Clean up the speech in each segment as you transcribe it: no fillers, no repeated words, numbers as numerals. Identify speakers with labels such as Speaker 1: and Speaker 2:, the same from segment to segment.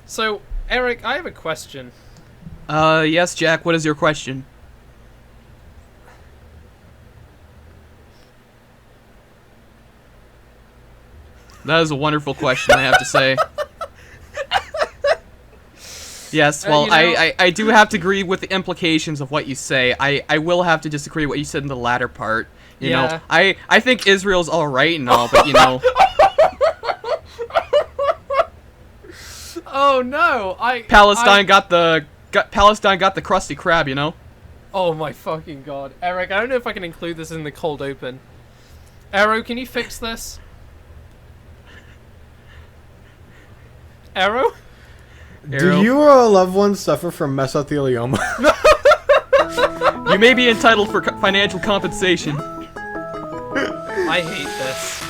Speaker 1: So, Eric, I have a question.
Speaker 2: Yes, Jack, what is your question? That is a wonderful question, I have to say. Yes, well, I do have to agree with the implications of what you say. I will have to disagree with what you said in the latter part. You know, I think Israel's alright and all, but, you know...
Speaker 1: Oh, no!
Speaker 2: Palestine got the Krusty Krab, you know?
Speaker 1: Oh my fucking god. Eric, I don't know if I can include this in the cold open. Aero, can you fix this? Aero?
Speaker 3: Do you or a loved one suffer from mesothelioma?
Speaker 2: You may be entitled for financial compensation.
Speaker 1: I hate this.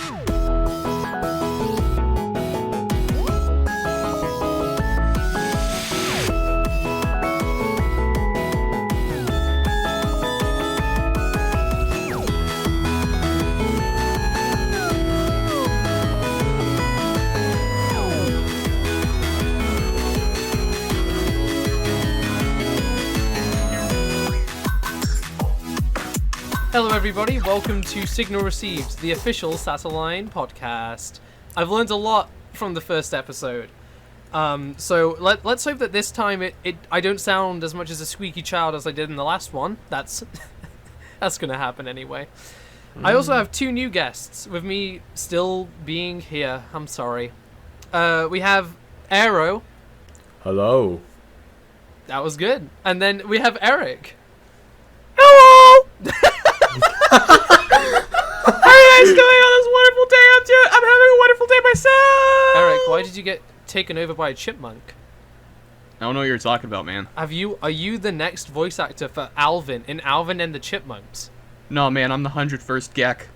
Speaker 1: Hello everybody, welcome to Signal Received, the official Sataline podcast. I've learned a lot from the first episode. So let's hope that this time I don't sound as much as a squeaky child as I did in the last one. That's gonna happen anyway. I also have two new guests, with me still being here. I'm sorry. We have Aero.
Speaker 3: Hello.
Speaker 1: That was good. And then we have Eric.
Speaker 2: Hello! How are you guys doing on this wonderful day? I'm having a wonderful day myself!
Speaker 1: Eric, why did you get taken over by a chipmunk?
Speaker 2: I don't know what you're talking about, man.
Speaker 1: Are you the next voice actor for Alvin in Alvin and the Chipmunks?
Speaker 2: No, man, I'm the 101st Gek.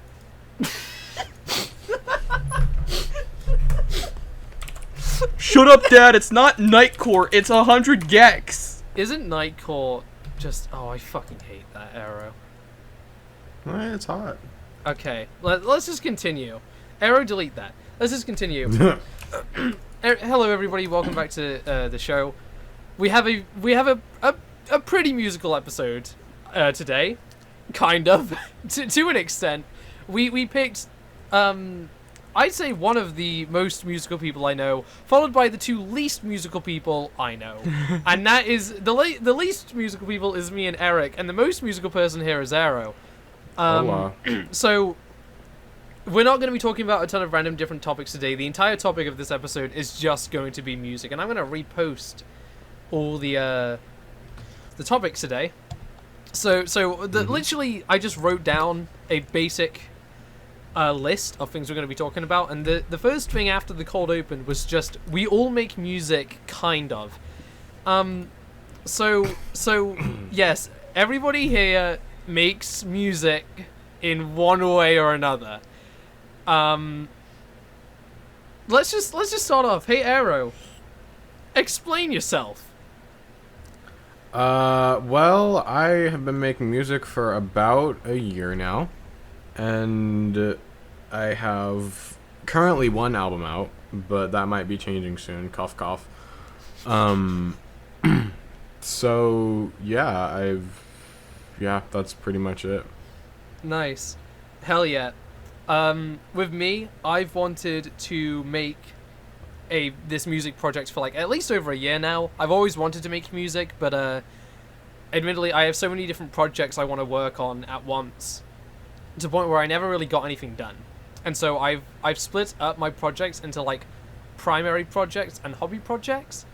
Speaker 2: Shut up, Dad. It's not Nightcore. It's 100 Geks.
Speaker 1: Isn't Nightcore just... Oh, I fucking hate that Aero.
Speaker 3: It's hot.
Speaker 1: Okay, let's just continue. Aero, delete that. Let's just continue. Hello, everybody. Welcome back to the show. We have a pretty musical episode today, kind of, to an extent. We picked I'd say one of the most musical people I know, followed by the two least musical people I know, and that is the least musical people is me and Eric, and the most musical person here is Aero. So, we're not going to be talking about a ton of random different topics today. The entire topic of this episode is just going to be music, and I'm going to repost all the topics today. So literally, I just wrote down a basic list of things we're going to be talking about, and the first thing after the cold open was just, we all make music, kind of. So yes, everybody here makes music in one way or another. Let's just start off. Hey Aero, explain yourself.
Speaker 3: Well, I have been making music for about a year now, and I have currently one album out, but that might be changing soon. Cough, cough. So yeah, that's pretty much it.
Speaker 1: Nice. Hell yeah. With me, I've wanted to make this music project for like at least over a year now. I've always wanted to make music, but admittedly, I have so many different projects I want to work on at once, to the point where I never really got anything done. And so I've split up my projects into like primary projects and hobby projects,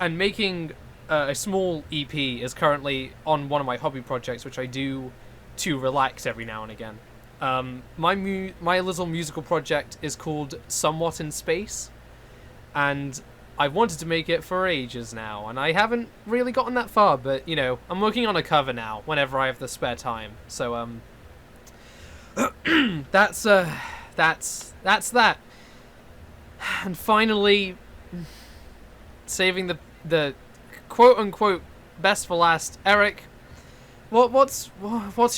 Speaker 1: and making a small EP is currently on one of my hobby projects, which I do to relax every now and again. My little musical project is called Somewhat in Space, and I've wanted to make it for ages now, and I haven't really gotten that far, but, you know, I'm working on a cover now whenever I have the spare time, so, that's that. And finally, saving the quote-unquote best for last, Eric, what's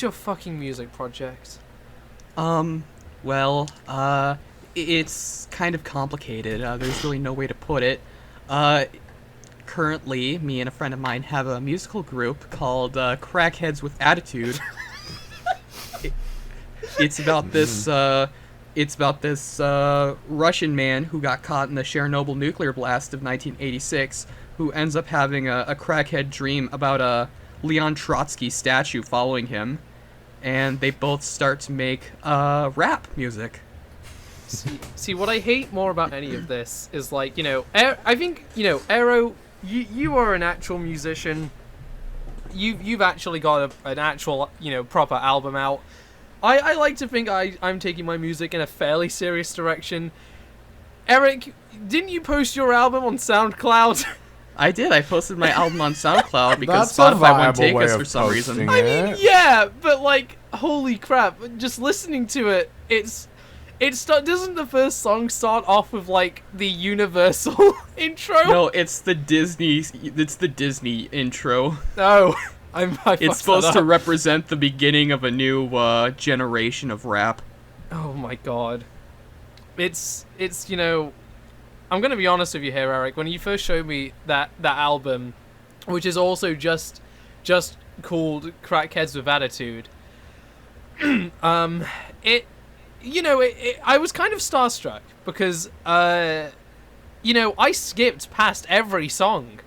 Speaker 1: your fucking music project?
Speaker 2: Well, it's kind of complicated. There's really no way to put it. currently, me and a friend of mine have a musical group called Crackheads with Attitude. It's about this Russian man who got caught in the Chernobyl nuclear blast of 1986, who ends up having a crackhead dream about a Leon Trotsky statue following him, and they both start to make rap music.
Speaker 1: See, what I hate more about any of this is, like, I think, Aero, you are an actual musician. You've actually got an actual, proper album out. I like to think I'm taking my music in a fairly serious direction. Eric, didn't you post your album on SoundCloud?
Speaker 2: I did. I posted my album on SoundCloud because Spotify won't take us for some reason.
Speaker 1: I mean, yeah, but, like, holy crap! Just listening to it, doesn't the first song start off with, like, the Universal intro?
Speaker 2: No, it's the Disney intro.
Speaker 1: Oh.
Speaker 2: It's supposed to represent the beginning of a new generation of rap.
Speaker 1: Oh my god. It's I'm gonna be honest with you here, Eric. When you first showed me that album, which is also just called Crackheads with Attitude, I was kind of starstruck because I skipped past every song.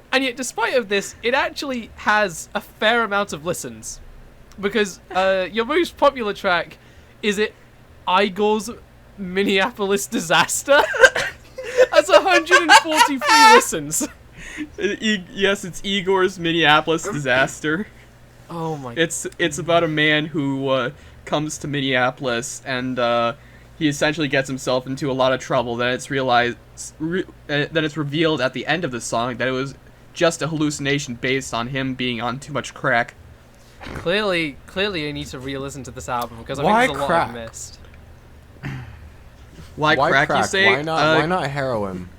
Speaker 1: And yet, despite of this, it actually has a fair amount of listens. Because your most popular track is Igor's Minneapolis Disaster. That's 143 listens.
Speaker 2: Yes, it's Igor's Minneapolis Disaster.
Speaker 1: Oh my.
Speaker 2: It's about a man who comes to Minneapolis and he essentially gets himself into a lot of trouble. Then it's revealed at the end of the song that it was just a hallucination based on him being on too much crack.
Speaker 1: Clearly, I need to re-listen to this album because I think there's a lot I missed.
Speaker 2: Why crack? You say?
Speaker 3: Why not heroin?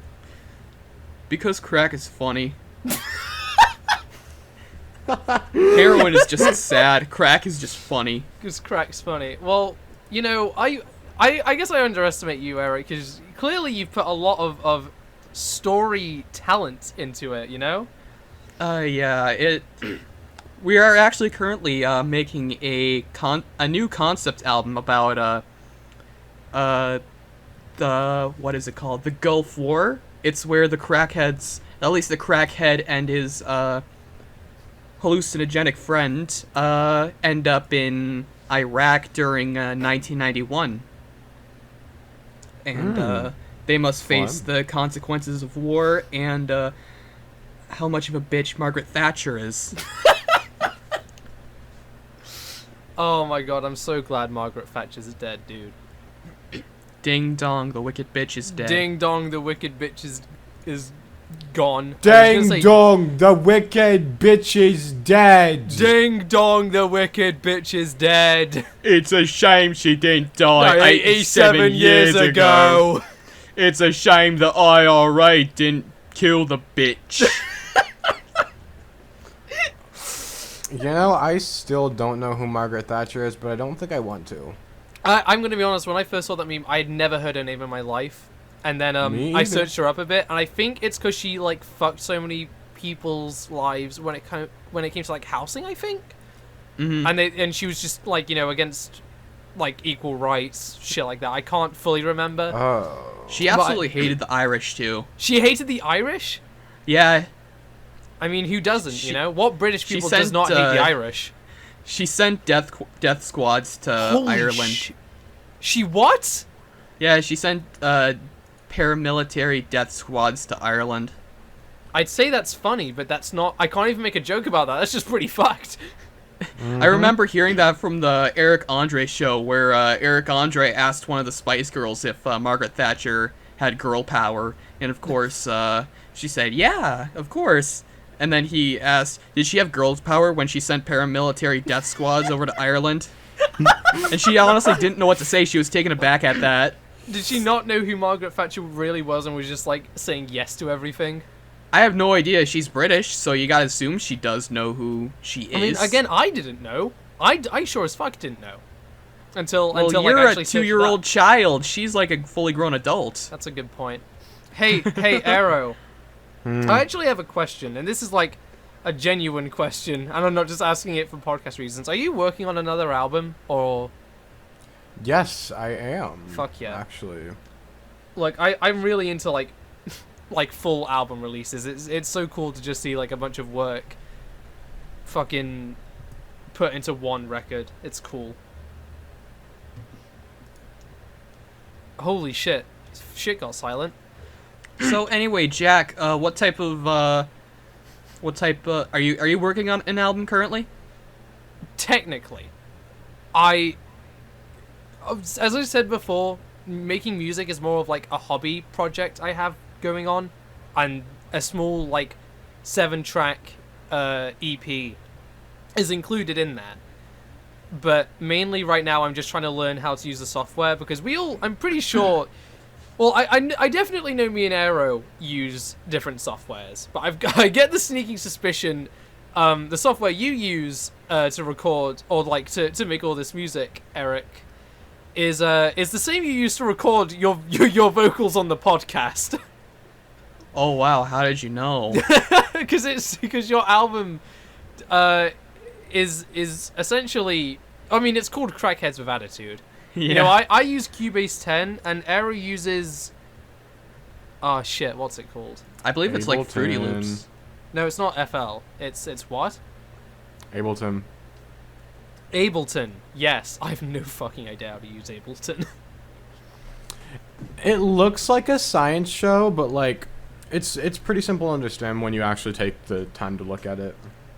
Speaker 2: Because crack is funny. Heroin is just sad. Crack is just funny.
Speaker 1: Because crack's funny. Well, I guess I underestimate you, Eric, because clearly you've put a lot of story talent into it,
Speaker 2: Yeah, we are actually currently making a new concept album about what is it called? The Gulf War. It's where the crackheads, at least the crackhead and his hallucinogenic friend, end up in Iraq during 1991. And they must face the consequences of war and how much of a bitch Margaret Thatcher is.
Speaker 1: Oh my god, I'm so glad Margaret Thatcher's dead, dude.
Speaker 2: Ding dong, the wicked bitch is dead.
Speaker 1: Ding dong, the wicked bitch is gone.
Speaker 4: Ding dong, the wicked bitch is dead.
Speaker 1: Ding dong, the wicked bitch is dead.
Speaker 2: It's a shame she didn't die 87 years ago. It's a shame the IRA didn't kill the bitch.
Speaker 3: I still don't know who Margaret Thatcher is, but I don't think I want to.
Speaker 1: I'm going to be honest, when I first saw that meme, I had never heard her name in my life. And then I searched her up a bit, and I think it's because she, like, fucked so many people's lives when it came to, like, housing, I think? Mm-hmm. And she was just, like, against, like, equal rights, shit like that. I can't fully remember.
Speaker 3: Oh.
Speaker 2: She absolutely hated the Irish, too.
Speaker 1: She hated the Irish?
Speaker 2: Yeah.
Speaker 1: I mean, who doesn't, What British people does not hate the Irish?
Speaker 2: She sent death squads to Ireland.
Speaker 1: She what?
Speaker 2: Yeah, she sent paramilitary death squads to Ireland.
Speaker 1: I'd say that's funny, but that's not... I can't even make a joke about that. That's just pretty fucked.
Speaker 2: Mm-hmm. I remember hearing that from the Eric Andre show, where Eric Andre asked one of the Spice Girls if Margaret Thatcher had girl power, and of course, she said, yeah, of course. And then he asked, did she have girls power when she sent paramilitary death squads over to Ireland? And she honestly didn't know what to say. She was taken aback at that.
Speaker 1: Did she not know who Margaret Thatcher really was and was just, like, saying yes to everything?
Speaker 2: I have no idea. She's British, so you gotta assume she does know who she is.
Speaker 1: I mean, again, I didn't know. I sure as fuck didn't know. Until
Speaker 2: you're
Speaker 1: like, actually
Speaker 2: a 2-year-old child. She's like a fully grown adult.
Speaker 1: That's a good point. Hey, Aero.
Speaker 3: Hmm.
Speaker 1: I actually have a question, and this is like a genuine question, and I'm not just asking it for podcast reasons. Are you working on another album, or
Speaker 3: Yes, I am.
Speaker 1: Fuck yeah.
Speaker 3: Actually.
Speaker 1: like I'm really into like like full album releases. It's so cool to just see like a bunch of work fucking put into one record. It's cool. Holy shit. Shit got silent.
Speaker 2: So anyway, Jack, what type are you working on an album currently?
Speaker 1: Technically, as I said before, making music is more of like a hobby project I have going on, and a small like 7-track EP is included in that. But mainly right now I'm just trying to learn how to use the software, because I'm pretty sure well, I definitely know me and Aero use different softwares, but I get the sneaking suspicion the software you use to record, or like to make all this music, Eric, is the same you use to record your vocals on the podcast.
Speaker 2: Oh wow, how did you know?
Speaker 1: because your album is essentially, I mean, it's called Crackheads with Attitude.
Speaker 2: Yeah.
Speaker 1: You know, I use Cubase 10, and Aero uses... Oh, shit, what's it called?
Speaker 2: I believe it's like
Speaker 3: Ableton.
Speaker 2: Fruity Loops.
Speaker 1: No, it's not FL. It's what?
Speaker 3: Ableton.
Speaker 1: Ableton. Yes, I have no fucking idea how to use Ableton.
Speaker 3: It looks like a science show, but like, it's pretty simple to understand when you actually take the time to look at it.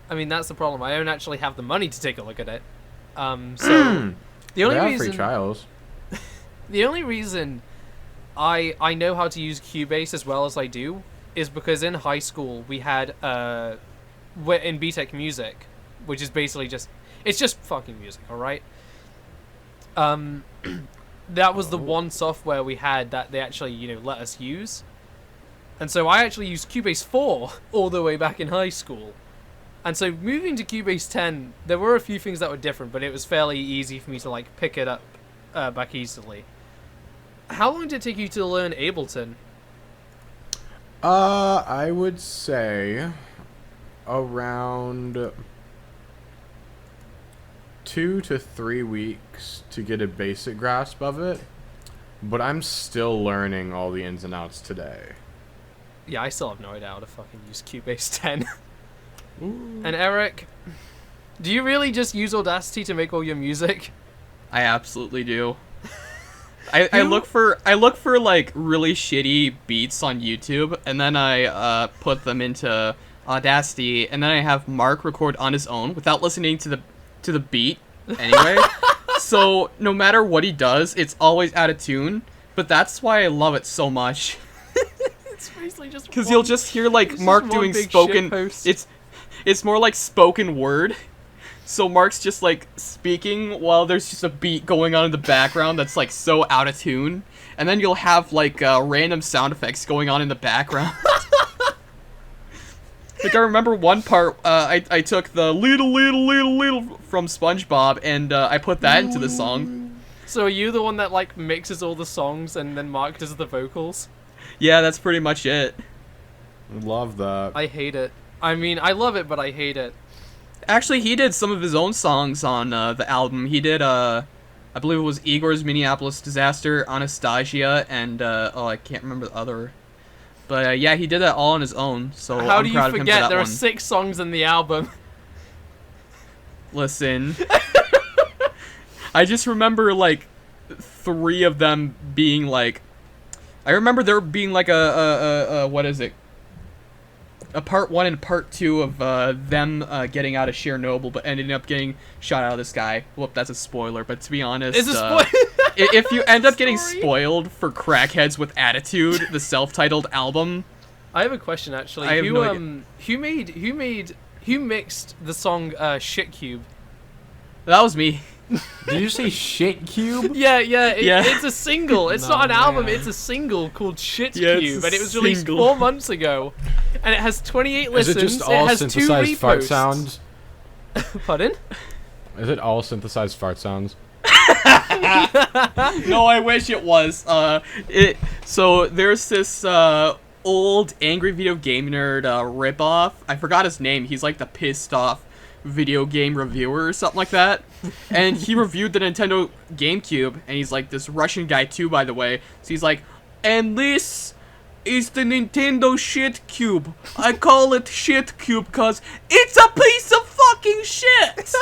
Speaker 1: I mean, that's the problem. I don't actually have the money to take a look at it. So... The only
Speaker 3: They have
Speaker 1: reason...
Speaker 3: free trials.
Speaker 1: The only reason I know how to use Cubase as well as I do is because in high school we had in BTech Music, which is basically it's just fucking music, all right? That was the one software we had that they actually, let us use. And so I actually used Cubase 4 all the way back in high school. And so moving to Cubase 10, there were a few things that were different, but it was fairly easy for me to like pick it up back easily. How long did it take you to learn Ableton?
Speaker 3: I would say around 2 to 3 weeks to get a basic grasp of it, but I'm still learning all the ins and outs today.
Speaker 1: Yeah, I still have no idea how to fucking use Cubase 10. And Eric, do you really just use Audacity to make all your music?
Speaker 2: I absolutely do. I look for like really shitty beats on YouTube, and then I put them into Audacity, and then I have Mark record on his own without listening to the beat anyway. So no matter what he does, it's always out of tune. But that's why I love it so much.
Speaker 1: It's basically just
Speaker 2: Because you'll just hear like
Speaker 1: it's
Speaker 2: Mark
Speaker 1: just one
Speaker 2: doing
Speaker 1: big
Speaker 2: spoken.
Speaker 1: shitpost.
Speaker 2: It's more like spoken word. So Mark's just like speaking while there's just a beat going on in the background that's like so out of tune, and then you'll have like random sound effects going on in the background. Like I remember one part, I took the little from SpongeBob and I put that into the song.
Speaker 1: So are you the one that like mixes all the songs and then Mark does the vocals?
Speaker 2: Yeah, that's pretty much it.
Speaker 3: Love that.
Speaker 1: I hate it. I mean, I love it, but I hate it.
Speaker 2: Actually, he did some of his own songs on the album. He did, I believe it was Igor's Minneapolis Disaster, Anastasia, and, I can't remember the other. But, yeah, he did that all on his own, so
Speaker 1: How
Speaker 2: I'm
Speaker 1: do you
Speaker 2: proud of him for
Speaker 1: forget
Speaker 2: that
Speaker 1: there
Speaker 2: one.
Speaker 1: are 6 songs in the album?
Speaker 2: Listen. I just remember, like, 3 of them being, like... I remember there being, like, what is it? A part 1 and part 2 of them getting out of Chernobyl, but ending up getting shot out of the sky. Whoop, that's a spoiler. But to be honest,
Speaker 1: Is it spoiler?
Speaker 2: if you end up getting
Speaker 1: Sorry.
Speaker 2: spoiled for Crackheads with Attitude, the self-titled album,
Speaker 1: I have a question actually.
Speaker 2: I have no idea.
Speaker 1: Who mixed the song Shit Cube?
Speaker 2: that was me.
Speaker 3: Did you say shit cube?
Speaker 1: Yeah,
Speaker 2: Yeah.
Speaker 1: it's a single. It's
Speaker 3: No,
Speaker 1: not an album,
Speaker 3: man.
Speaker 1: it's a single called Shit
Speaker 2: Yeah, it's
Speaker 1: Cube,
Speaker 2: a
Speaker 1: and it was released
Speaker 2: single.
Speaker 1: 4 months ago. And it has 28
Speaker 3: Is
Speaker 1: listens.
Speaker 3: it just all
Speaker 1: has 2
Speaker 3: synthesized fart
Speaker 1: reposts.
Speaker 3: sounds?
Speaker 1: Pardon?
Speaker 3: Is it all synthesized fart sounds?
Speaker 2: No, I wish it was. So there's this old angry video game nerd ripoff. I forgot his name. He's like the pissed off video game reviewer or something like that. And he reviewed the Nintendo GameCube, and he's like this Russian guy too, by the way. So he's like, and this is the Nintendo shit cube. I call it shit cube because it's a piece of fucking shit.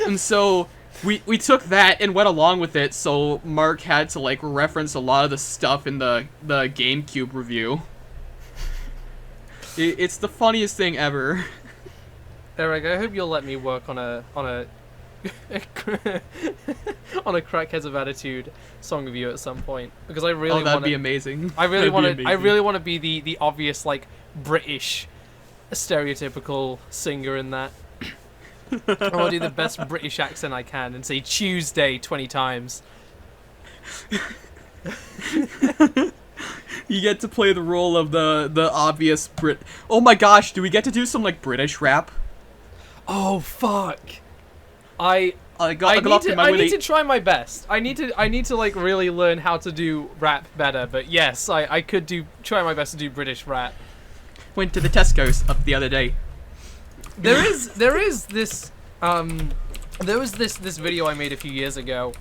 Speaker 2: And so we took that and went along with it, so Mark had to like reference a lot of the stuff in the GameCube review. It's the funniest thing ever.
Speaker 1: Eric, I hope you'll let me work on a on a Crackheads of Attitude song review at some point, because I really
Speaker 2: that'd be amazing.
Speaker 1: I really want to be the obvious like British stereotypical singer in that. I want to do the best British accent I can and say Tuesday 20 times.
Speaker 2: You get to play the role of the obvious Brit. Oh my gosh, do we get to do some like British rap?
Speaker 1: Oh fuck! I need to try my best. I need to like really learn how to do rap better. But yes, I could try my best to do British rap.
Speaker 2: Went to the Tesco's up the other day.
Speaker 1: There was this video I made a few years ago,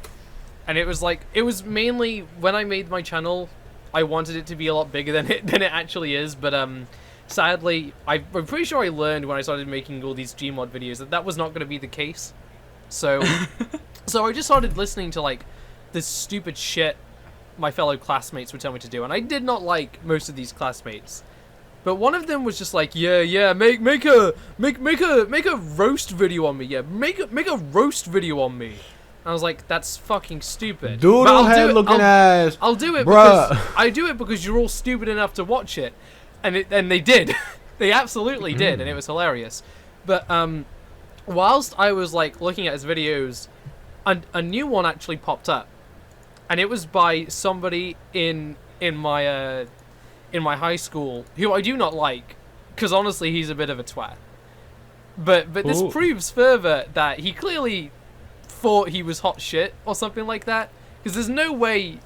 Speaker 1: and it was mainly when I made my channel, I wanted it to be a lot bigger than it actually is, but sadly I'm pretty sure I learned when I started making all these Gmod videos that was not going to be the case. So I just started listening to like this stupid shit my fellow classmates would tell me to do, and I did not like most of these classmates. But one of them was just like, yeah, make a roast video on me. Yeah, make a roast video on me. And I was like, that's fucking stupid.
Speaker 4: Doodle head looking ass.
Speaker 1: I'll do it
Speaker 4: Bruh.
Speaker 1: because I do it because you're all stupid enough to watch it, and they did, they absolutely did, and it was hilarious. But whilst I was like looking at his videos, a new one actually popped up, and it was by somebody in my high school, who I do not like, because honestly he's a bit of a twat. But this proves further that he clearly thought he was hot shit or something like that, because there's no way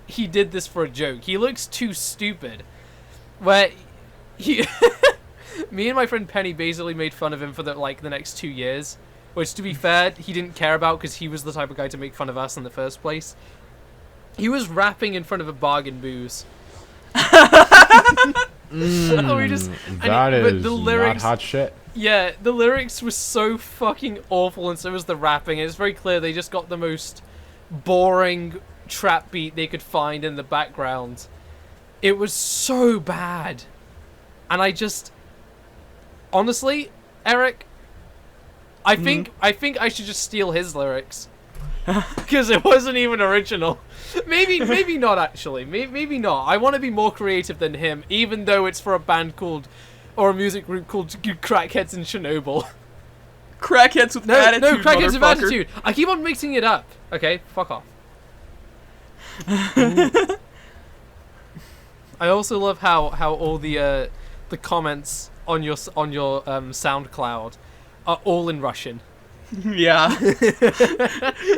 Speaker 1: he did this for a joke. He looks too stupid. Where he me and my friend Penny basically made fun of him for the next 2 years, which, to be fair, he didn't care about because he was the type of guy to make fun of us in the first place. He was rapping in front of a bargain booze.
Speaker 3: That is
Speaker 1: the lyrics,
Speaker 3: not hot shit.
Speaker 1: Yeah, the lyrics were so fucking awful, and so was the rapping. And it's very clear they just got the most boring trap beat they could find in the background. It was so bad. And I just... Honestly, Eric, I think I should just steal his lyrics. Because it wasn't even original. Maybe not, actually. Maybe not. I want to be more creative than him, even though it's for a band called... or a music group called Crackheads in Chernobyl.
Speaker 2: Crackheads with attitude,
Speaker 1: No, Crackheads with
Speaker 2: motherfucker.
Speaker 1: attitude. I keep on mixing it up. Okay, fuck off. I also love how all the comments on your SoundCloud are all in Russian.
Speaker 2: Yeah.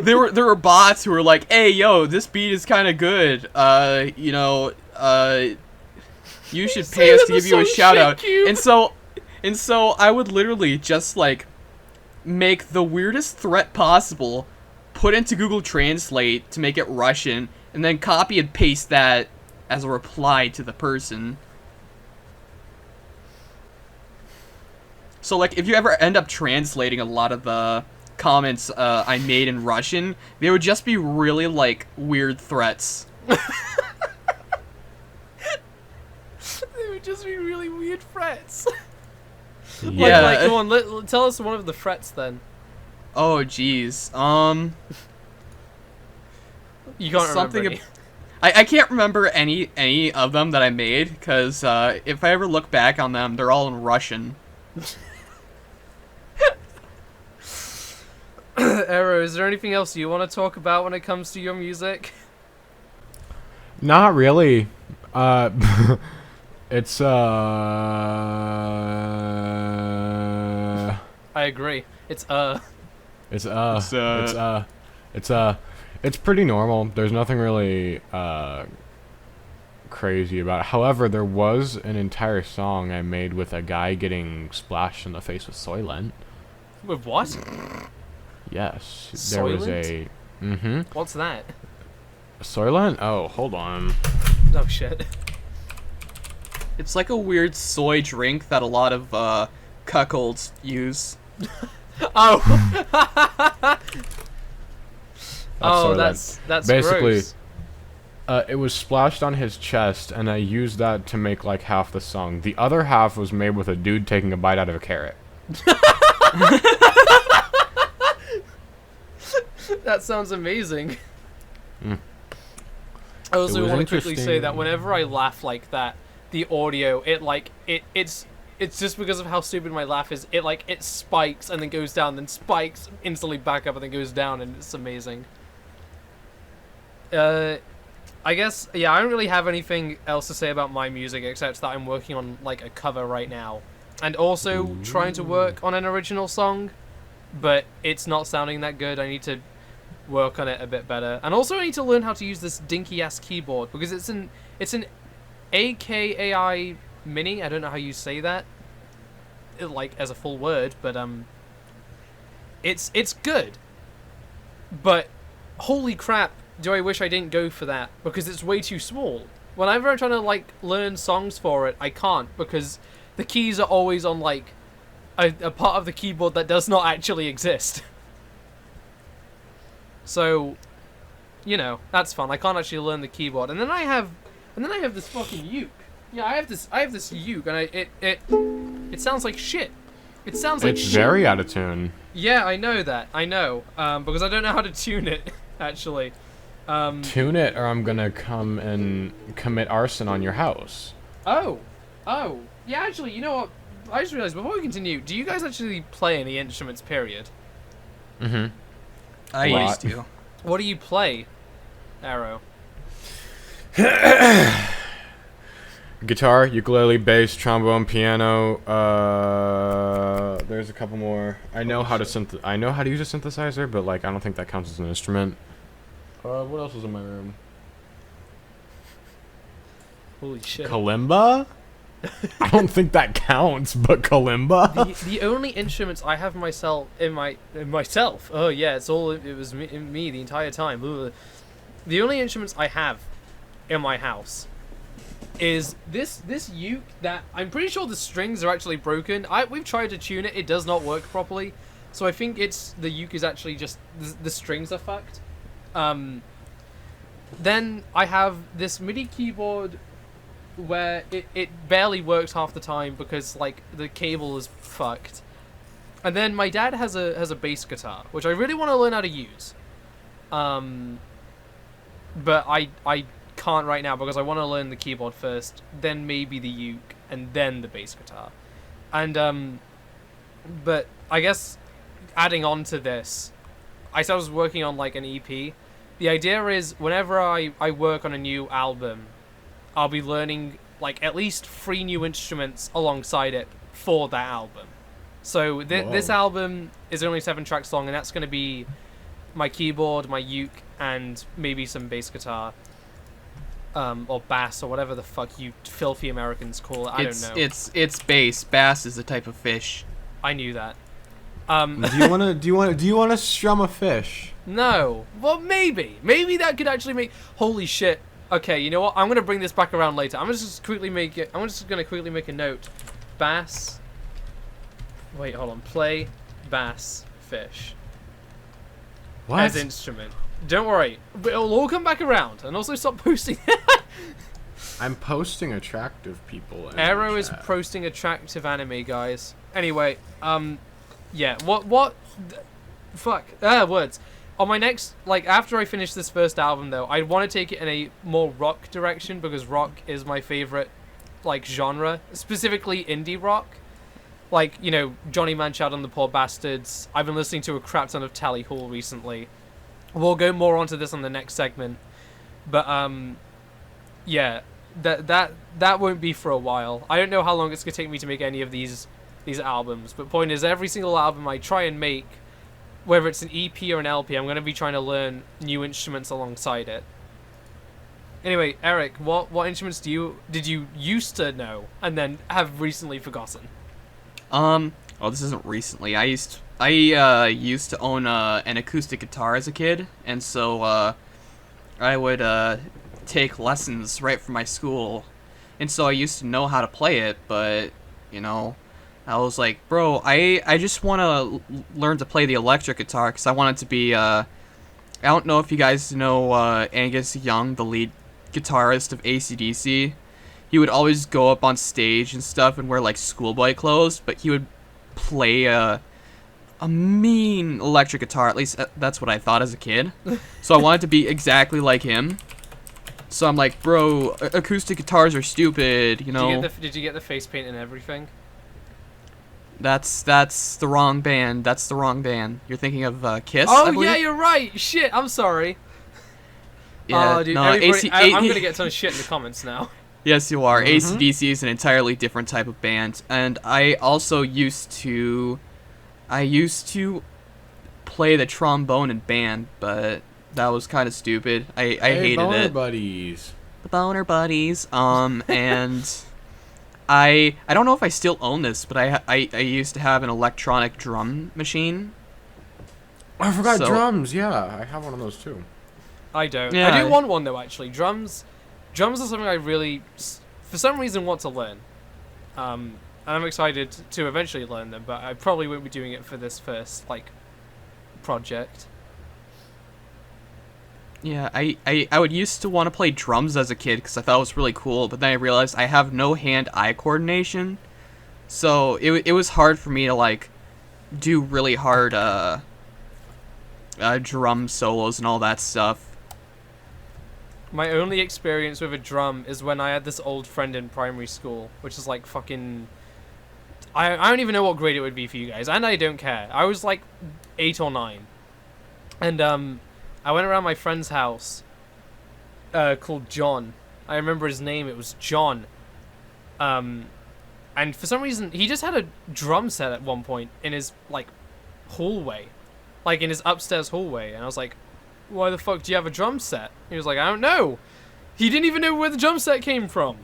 Speaker 2: there were bots who were like, "Hey, yo, this beat is kind of good. You should pay us to give you a shout out." And so I would literally just like make the weirdest threat possible, put into Google Translate to make it Russian, and then copy and paste that as a reply to the person. So like if you ever end up translating a lot of the comments I made in Russian, they would just be really like weird threats.
Speaker 1: They would just be really weird threats.
Speaker 2: Yeah.
Speaker 1: Like, go on, tell us one of the threats then.
Speaker 2: Oh jeez.
Speaker 1: You can't
Speaker 2: something
Speaker 1: remember any.
Speaker 2: I can't remember any of them that I made, because if I ever look back on them, they're all in Russian.
Speaker 1: Aero, is there anything else you want to talk about when it comes to your music?
Speaker 3: Not really. It's
Speaker 1: I agree. It's
Speaker 3: It's pretty normal. There's nothing really crazy about it. However, there was an entire song I made with a guy getting splashed in the face with Soylent.
Speaker 1: With what?
Speaker 3: Yes. There was
Speaker 1: Soylent?
Speaker 3: a...
Speaker 1: What's that?
Speaker 3: Soylent? Oh, hold on.
Speaker 1: Oh shit.
Speaker 2: It's like a weird soy drink that a lot of cuckolds use.
Speaker 1: Oh.
Speaker 3: Soylent.
Speaker 1: That's
Speaker 3: Basically,
Speaker 1: gross.
Speaker 3: It was splashed on his chest, and I used that to make like half the song. The other half was made with a dude taking a bite out of a carrot.
Speaker 1: That sounds amazing.
Speaker 3: Mm.
Speaker 1: I also
Speaker 3: was
Speaker 1: want to quickly say
Speaker 3: interesting.
Speaker 1: that whenever I laugh like that, the audio, it's just because of how stupid my laugh is. It spikes and then goes down, then spikes instantly back up and then goes down, and it's amazing. I guess, yeah, I don't really have anything else to say about my music except that I'm working on like a cover right now, and also trying to work on an original song, but it's not sounding that good. I need to work on it a bit better, and also I need to learn how to use this dinky ass keyboard because it's an AKAI mini. I don't know how you say that, like as a full word, but it's good. But holy crap, do I wish I didn't go for that because it's way too small. Whenever I'm trying to like learn songs for it, I can't because the keys are always on like a part of the keyboard that does not actually exist. So, you know, that's fun. I can't actually learn the keyboard, and then I have this fucking uke. Yeah, I have this uke, and it sounds like shit. It sounds like
Speaker 3: It's
Speaker 1: shit.
Speaker 3: very out of tune.
Speaker 1: Yeah, I know that. I know. Because I don't know how to tune it actually.
Speaker 3: Tune it, or I'm gonna come and commit arson on your house.
Speaker 1: Oh. Yeah, actually, you know what? I just realized before we continue, do you guys actually play any instruments? Period.
Speaker 3: Mm-hmm.
Speaker 2: I
Speaker 3: What?
Speaker 2: used to.
Speaker 1: What do you play, Aero?
Speaker 3: Guitar, ukulele, bass, trombone, piano. There's a couple more. I know how to use a synthesizer, but like I don't think that counts as an instrument. What else is in my room?
Speaker 1: Holy shit.
Speaker 3: Kalimba? I don't think that counts, but kalimba.
Speaker 1: The only instruments I have myself. Oh yeah, it was me the entire time. Ugh. The only instruments I have in my house is this uke that I'm pretty sure the strings are actually broken. We've tried to tune it, it does not work properly. So I think the uke is actually just the strings are fucked. Then I have this MIDI keyboard where it barely works half the time because like the cable is fucked. And then my dad has a bass guitar, which I really want to learn how to use. But I can't right now because I want to learn the keyboard first, then maybe the uke, and then the bass guitar. And but I guess adding on to this, I was working on like an EP. The idea is whenever I work on a new album, I'll be learning like at least 3 new instruments alongside it for that album. So this album is only 7 tracks long, and that's going to be my keyboard, my uke, and maybe some bass guitar. Or bass, or whatever the fuck you filthy Americans call it. I don't know.
Speaker 2: It's bass. Bass is a type of fish.
Speaker 1: I knew that.
Speaker 3: Do you wanna strum a fish?
Speaker 1: No. Well, maybe that could actually make. Holy shit. Okay, you know what? I'm gonna bring this back around later. I'm just gonna quickly make a note. Bass. Wait, hold on. Play bass fish
Speaker 3: What?
Speaker 1: as instrument. Don't worry, it'll all come back around. And also stop posting.
Speaker 3: I'm posting attractive people. In
Speaker 1: Aero
Speaker 3: the
Speaker 1: is
Speaker 3: chat.
Speaker 1: posting attractive anime, guys. Anyway, yeah. What? Fuck. Words. On my next, like, after I finish this first album, though, I want to take it in a more rock direction because rock is my favorite, like, genre. Specifically indie rock. Like, you know, Johnny Manchild and the Poor Bastards. I've been listening to a crap ton of Tally Hall recently. We'll go more onto this on the next segment. But, yeah. That won't be for a while. I don't know how long it's going to take me to make any of these albums. But point is, every single album I try and make, whether it's an EP or an LP, I'm going to be trying to learn new instruments alongside it. Anyway, Eric, what instruments did you used to know and then have recently forgotten?
Speaker 2: Well, this isn't recently. I used to own an acoustic guitar as a kid, and so I would take lessons right from my school, and so I used to know how to play it. But I was like, bro, I just want to learn to play the electric guitar because I want it to be. I don't know if you guys know Angus Young, the lead guitarist of AC/DC. He would always go up on stage and stuff and wear like schoolboy clothes, but he would play a mean electric guitar. At least that's what I thought as a kid. So I wanted to be exactly like him. So I'm like, bro, acoustic guitars are stupid,
Speaker 1: Did you get the face paint and everything?
Speaker 2: That's the wrong band. That's the wrong band. You're thinking of Kiss? I
Speaker 1: Oh
Speaker 2: believe?
Speaker 1: yeah, you're right. Shit, I'm sorry.
Speaker 2: Yeah,
Speaker 1: Oh, dude,
Speaker 2: no,
Speaker 1: everybody, I'm gonna get a ton of shit in the comments now.
Speaker 2: Yes, you are. AC/DC is an entirely different type of band, and I also used to play the trombone in band, but that was kind of stupid. I hated
Speaker 3: Boner
Speaker 2: it.
Speaker 3: Buddies.
Speaker 2: The Boner Buddies. And I don't know if I still own this, but I used to have an electronic drum machine.
Speaker 3: I forgot
Speaker 2: So-
Speaker 3: drums. Yeah, I have one of those too.
Speaker 1: I don't.
Speaker 2: Yeah.
Speaker 1: I do want one though. Actually, drums are something I really, for some reason, want to learn. And I'm excited to eventually learn them, but I probably won't be doing it for this first project.
Speaker 2: Yeah, I would used to want to play drums as a kid because I thought it was really cool, but then I realized I have no hand-eye coordination, so it was hard for me to do really hard drum solos and all that stuff.
Speaker 1: My only experience with a drum is when I had this old friend in primary school, which is like fucking. I don't even know what grade it would be for you guys, and I don't care. I was like 8 or 9, and I went around my friend's house, called John. I remember his name. It was John. And for some reason, he just had a drum set at one point in his hallway, in his upstairs hallway, and I was like, why the fuck do you have a drum set? He was like, I don't know. He didn't even know where the drum set came from.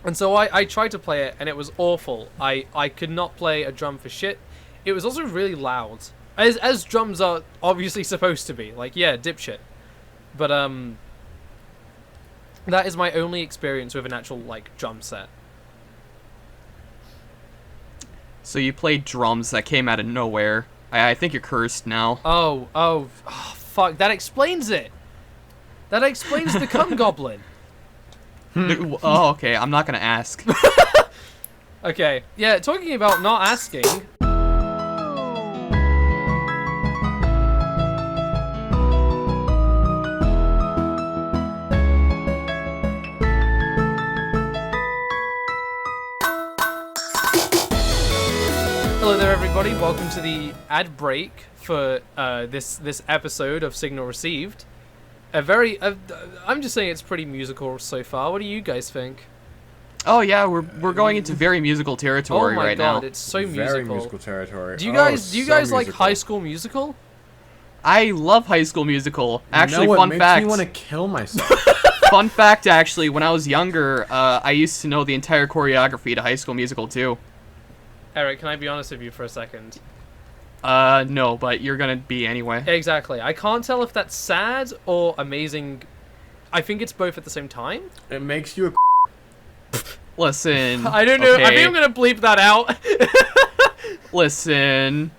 Speaker 1: And so I tried to play it, and it was awful. I could not play a drum for shit. It was also really loud. As drums are obviously supposed to be. Yeah, dipshit. But, that is my only experience with an actual, drum set.
Speaker 2: So you played drums that came out of nowhere. I think you're cursed now.
Speaker 1: Oh, fuck. That explains it. That explains the cum goblin.
Speaker 2: Oh, okay. I'm not gonna ask.
Speaker 1: Okay. Yeah, talking about not asking. Hello there, everybody. Welcome to the ad break for this episode of Signal Received. I'm just saying it's pretty musical so far. What do you guys think?
Speaker 2: Oh yeah, we're going into very musical territory
Speaker 1: Oh my
Speaker 2: right
Speaker 1: god,
Speaker 2: now.
Speaker 1: it's so
Speaker 3: Very
Speaker 1: musical.
Speaker 3: musical territory.
Speaker 1: Do you
Speaker 3: Oh,
Speaker 1: guys
Speaker 3: so
Speaker 1: like
Speaker 3: musical.
Speaker 1: High School Musical?
Speaker 2: I love High School Musical. Actually,
Speaker 3: what
Speaker 2: fun
Speaker 3: makes
Speaker 2: fact.
Speaker 3: me want to kill myself.
Speaker 2: Fun fact, actually, when I was younger, I used to know the entire choreography to High School Musical too.
Speaker 1: Eric, can I be honest with you for a second?
Speaker 2: No, but you're gonna be anyway.
Speaker 1: Exactly. I can't tell if that's sad or amazing. I think it's both at the same time.
Speaker 3: It makes you a.
Speaker 2: Listen.
Speaker 1: I don't know. I
Speaker 2: okay,
Speaker 1: think I'm gonna bleep that out.
Speaker 2: Listen.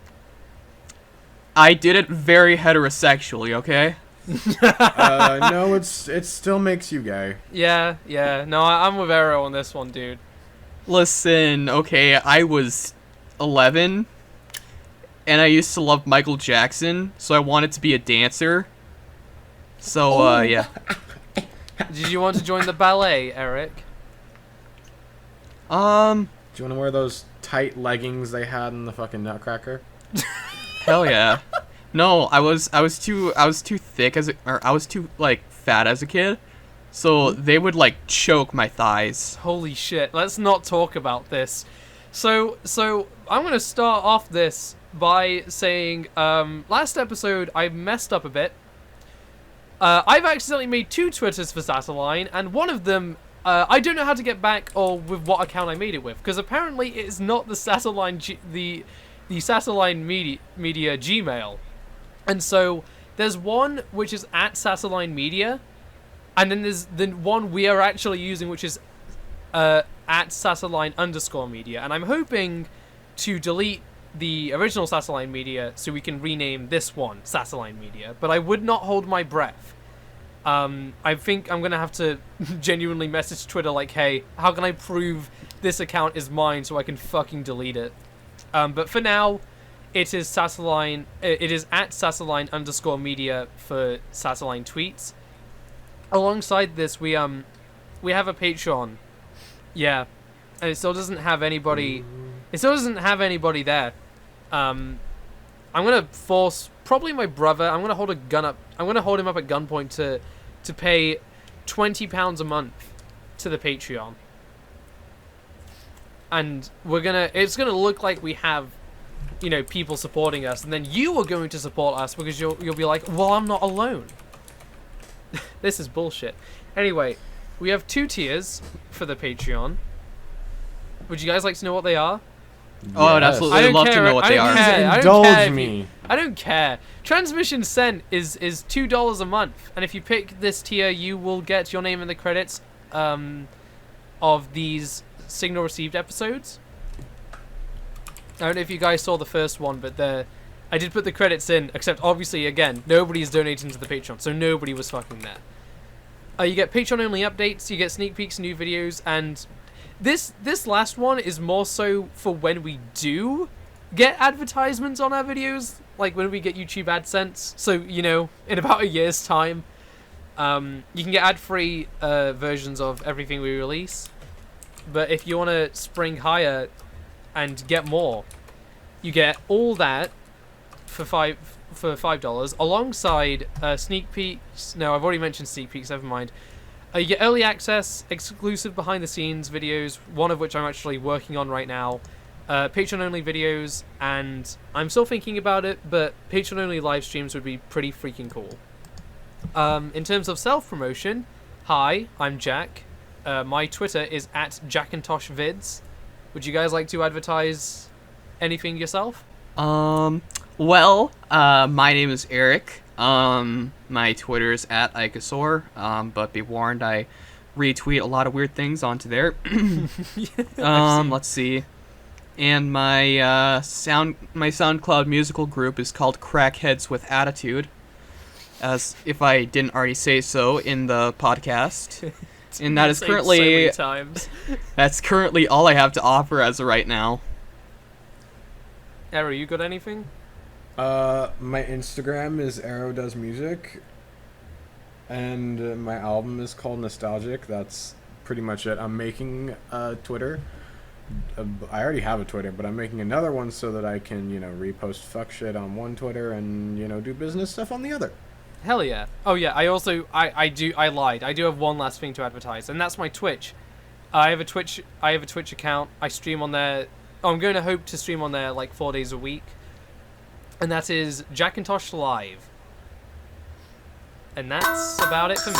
Speaker 2: I did it very heterosexually, okay?
Speaker 3: No, it still makes you gay.
Speaker 1: Yeah. No, I'm with Aero on this one, dude.
Speaker 2: Listen, okay, I was 11, and I used to love Michael Jackson, so I wanted to be a dancer. So, yeah.
Speaker 1: Did you want to join the ballet, Eric?
Speaker 3: Do you want to wear those tight leggings they had in the fucking Nutcracker?
Speaker 2: Hell yeah. No, I was too thick I was too fat as a kid. So they would choke my thighs.
Speaker 1: Holy shit. Let's not talk about this. So I'm gonna start off this by saying, last episode I messed up a bit. I've accidentally made 2 Twitters for Sataline, and one of them, I don't know how to get back or with what account I made it with, because apparently it is not the Sataline, the Sataline Media Gmail. And so there's one which is at Sataline Media, and then there's the one we are actually using, which is at Sataline_media. And I'm hoping to delete the original Sataline Media so we can rename this one Sataline Media. But I would not hold my breath. I think I'm going to have to genuinely message Twitter like, hey, how can I prove this account is mine so I can fucking delete it? But for now, it is Sataline. It is at Sataline_media for Sataline tweets. Alongside this, we have a Patreon. Yeah, and it still doesn't have anybody. It still doesn't have anybody there. I'm gonna force probably my brother. I'm gonna hold a gun up. I'm gonna hold him up at gunpoint to pay £20 a month to the Patreon. And it's gonna look like we have, you know, people supporting us, and then you are going to support us because you'll be like, well, I'm not alone. This is bullshit. Anyway, we have 2 tiers for the Patreon. Would you guys like to know what they are?
Speaker 2: Oh, I'd absolutely love to know what they are.
Speaker 3: Indulge me.
Speaker 1: I don't care. Transmission sent is $2 a month, and if you pick this tier, you will get your name in the credits of these signal received episodes. I don't know if you guys saw the first one, but I did put the credits in, except obviously, again, nobody's donating to the Patreon, so nobody was fucking there. You get Patreon-only updates, you get sneak peeks, new videos, and this last one is more so for when we do get advertisements on our videos, like when we get YouTube AdSense. So, you know, in about a year's time, you can get ad-free versions of everything we release. But if you want to spring higher and get more, you get all that for $5 alongside sneak peeks. No, I've already mentioned sneak peeks, never mind. You get early access, exclusive behind the scenes videos, one of which I'm actually working on right now, Patreon only videos, and I'm still thinking about it, but Patreon only live streams would be pretty freaking cool. In terms of self promotion, hi, I'm Jack. My Twitter is at JackintoshVids. Would you guys like to advertise anything yourself?
Speaker 2: Well, my name is Eric. My Twitter is at Ikasaur. But be warned, I retweet a lot of weird things onto there. Let's see. And my SoundCloud musical group is called Crackheads with Attitude, as if I didn't already say so in the podcast. And that is currently
Speaker 1: so many times.
Speaker 2: That's currently all I have to offer as of right now.
Speaker 1: Aero, you got anything?
Speaker 3: My Instagram is Aero Does Music, and my album is called Nostalgic. That's pretty much it. I'm making a Twitter. I already have a Twitter, but I'm making another one so that I can, you know, repost fuck shit on one Twitter and, you know, do business stuff on the other.
Speaker 1: Hell yeah. Oh yeah, I lied. I do have one last thing to advertise, and that's my Twitch. I have a Twitch account. I stream on there. I'm going to hope to stream on there like 4 days a week. And that is Jackintosh Live. And that's about it for me.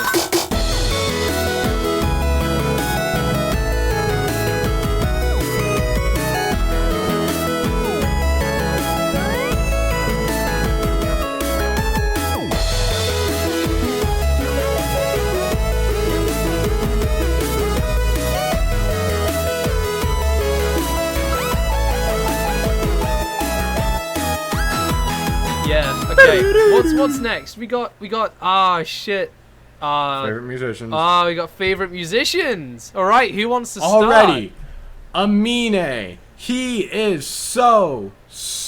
Speaker 1: Yeah, okay. What's next? We got shit.
Speaker 3: Favorite musicians.
Speaker 1: We got favorite musicians. Alright, who wants to start?
Speaker 3: Already. Amine. He is so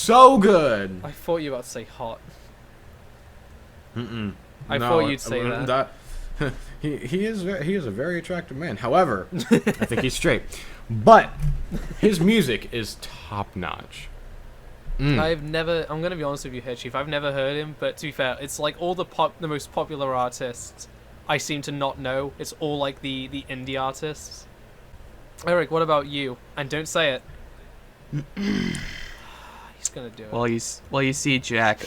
Speaker 3: good.
Speaker 1: I thought you were about to say hot.
Speaker 3: Mm-mm.
Speaker 1: I thought you'd say that.
Speaker 3: He is a very attractive man. However, I think he's straight. But his music is top notch.
Speaker 1: I'm gonna be honest with you here, Chief. I've never heard him, but to be fair, it's like all the most popular artists I seem to not know. It's all like the indie artists. Eric, what about you? And don't say it. He's gonna do it.
Speaker 2: Well, you see, Jack.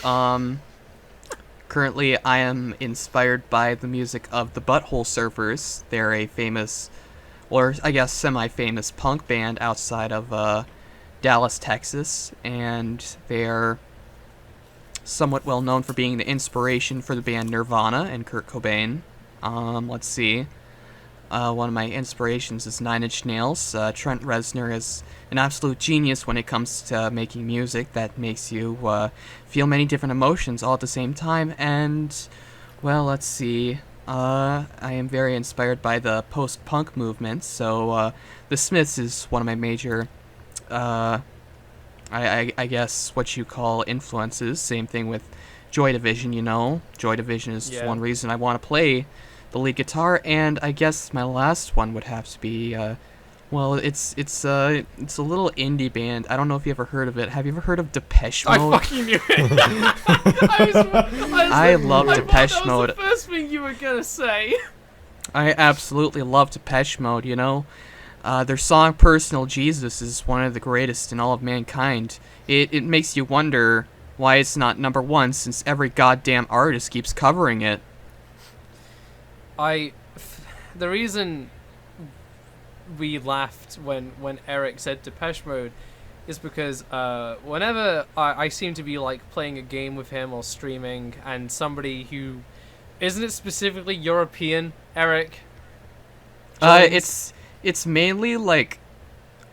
Speaker 2: Currently, I am inspired by the music of the Butthole Surfers. They're a famous, or I guess semi-famous punk band outside of Dallas, Texas, and they're somewhat well known for being the inspiration for the band Nirvana and Kurt Cobain. Let's see. One of my inspirations is Nine Inch Nails. Trent Reznor is an absolute genius when it comes to making music that makes you feel many different emotions all at the same time. And, well, let's see. I am very inspired by the post-punk movement, so The Smiths is one of my major, I guess, what you call influences. Same thing with Joy Division, you know. Joy Division is one reason I want to play the lead guitar, and I guess my last one would have to be, well, it's a little indie band. I don't know if you ever heard of it. Have you ever heard of Depeche Mode?
Speaker 1: I fucking knew it.
Speaker 2: I love Depeche Mode.
Speaker 1: That was the first thing you were gonna say.
Speaker 2: I absolutely love Depeche Mode, you know. Their song Personal Jesus is one of the greatest in all of mankind. It makes you wonder why it's not number one, since every goddamn artist keeps covering it.
Speaker 1: The reason we laughed when Eric said Depeche Mode is because whenever I seem to be like playing a game with him or streaming, and somebody who isn't it specifically European, Eric?
Speaker 2: It's mainly like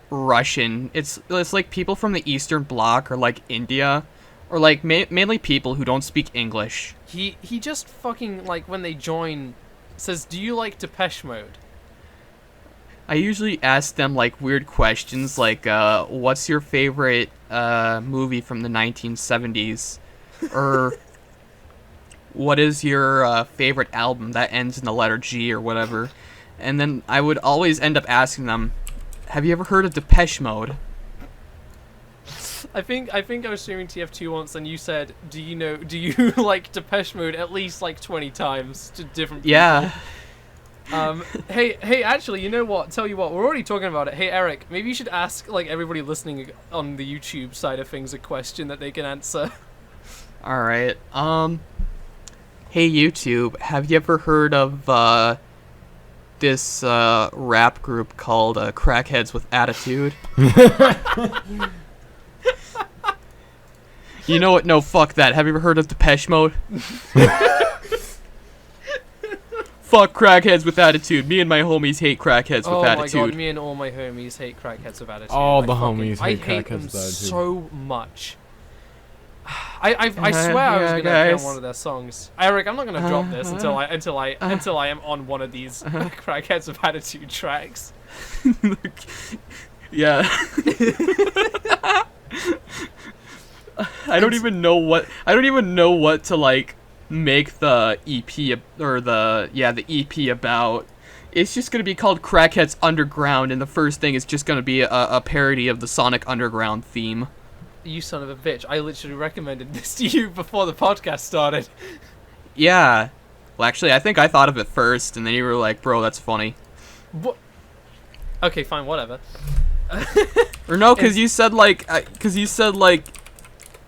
Speaker 2: Russian. It's like people from the Eastern Bloc or like India, or like mainly people who don't speak English.
Speaker 1: He just fucking, like, when they join, says, "Do you like Depeche Mode?"
Speaker 2: I usually ask them like weird questions like, what's your favorite movie from the 1970s? Or what is your favorite album that ends in the letter G or whatever? And then I would always end up asking them, have you ever heard of Depeche Mode?
Speaker 1: I think I was streaming TF2 once, and you said, do you like Depeche Mode at least like 20 times to different people?
Speaker 2: Yeah.
Speaker 1: Hey, actually, you know what? Tell you what, we're already talking about it. Hey, Eric, maybe you should ask like everybody listening on the YouTube side of things a question that they can answer.
Speaker 2: All right. Hey YouTube, have you ever heard of this rap group called Crackheads with Attitude? You know what? No, fuck that. Have you ever heard of Depeche Mode? Fuck Crackheads with Attitude. Me and my homies hate Crackheads with Attitude.
Speaker 1: Oh my god, me and all my homies hate Crackheads with Attitude.
Speaker 3: All the homies hate
Speaker 1: I hate
Speaker 3: Crackheads
Speaker 1: them
Speaker 3: with Attitude.
Speaker 1: so much. I swear I was gonna play on one of their songs. Eric, I'm not gonna drop this until I am on one of these Crackheads with Attitude tracks.
Speaker 2: Yeah. I don't even know what to like make the EP or the EP about. It's just gonna be called Crackheads Underground, and the first thing is just gonna be a parody of the Sonic Underground theme.
Speaker 1: You son of a bitch! I literally recommended this to you before the podcast started.
Speaker 2: Yeah. Well, actually, I think I thought of it first, and then you were like, "Bro, that's funny."
Speaker 1: What? Okay, fine, whatever.
Speaker 2: Or no, because you said like,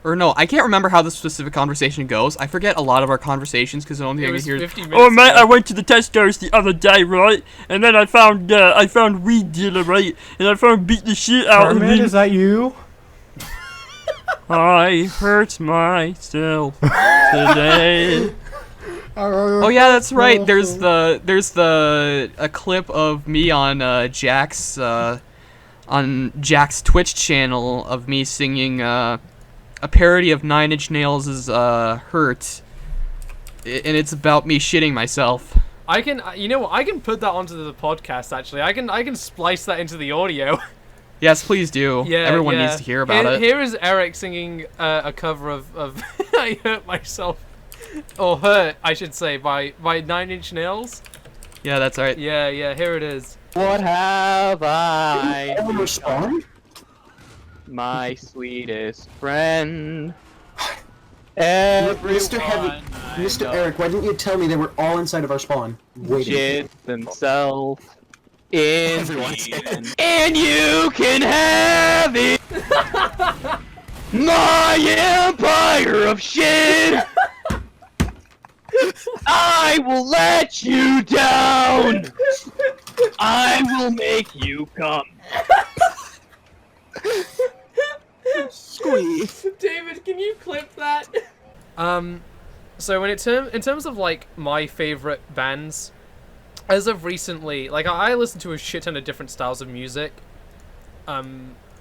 Speaker 2: or no, I can't remember how the specific conversation goes. I forget a lot of our conversations because the only thing I hear is,
Speaker 4: "Oh man, I went to the testers the other day, right? And then I found weed dealer, right? And I found beat the shit out of me.
Speaker 5: Is that you?
Speaker 4: I hurt myself today."
Speaker 2: Oh yeah, that's right. There's a clip of me on Jack's Twitch channel of me singing a parody of Nine Inch Nails' "Hurt," and it's about me shitting myself.
Speaker 1: I can put that onto the podcast. Actually, I can splice that into the audio.
Speaker 2: Yes, please do. Yeah, everyone needs to hear about it.
Speaker 1: Here is Eric singing a cover of "I Hurt Myself," or "Hurt," I should say, by Nine Inch Nails.
Speaker 2: Yeah, that's right.
Speaker 1: Yeah, here it is.
Speaker 6: What have I?
Speaker 5: Spawn?
Speaker 6: My sweetest friend.
Speaker 5: Mr. Eric, why didn't you tell me they were all inside of our spawn?
Speaker 6: Shit themselves in and you can have it. My empire of shit! I will let you down! I will make you come.
Speaker 5: Squeeze.
Speaker 1: David, can you clip that? So in terms of like my favorite bands, as of recently, like I listen to a shit ton of different styles of music.